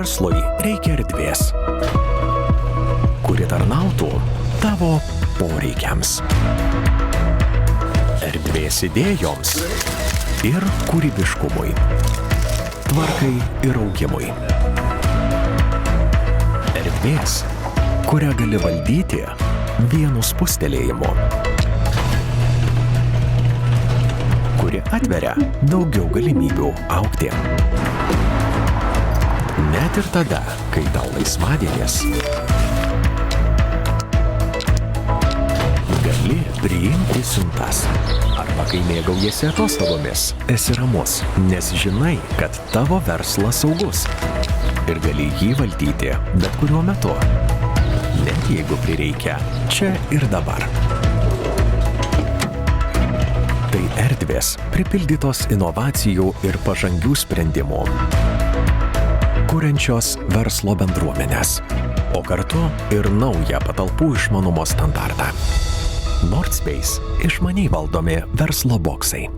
Verslui reikia erdvės, kuri tarnautų tavo poreikiams. Erdvės idėjoms ir kūrybiškumui, tvarkai ir augimui. Erdvės, kurią gali valdyti vienu spustelėjimu, kuri atveria daugiau galimybių augti. Net ir tada, kai tau laisvadienis, gali priimti siuntas. Arba kai mėgaujasi atostogomis, esi ramus, nes žinai, kad tavo verslas saugus ir gali jį valdyti bet kuriuo metu, net jeigu prireikia čia ir dabar. Tai erdvės pripildytos inovacijų ir pažangių sprendimų, kuriančios verslo bendruomenės, o kartu ir naują patalpų išmanumo standartą. Nordspace – išmaniai valdomi verslo boksai.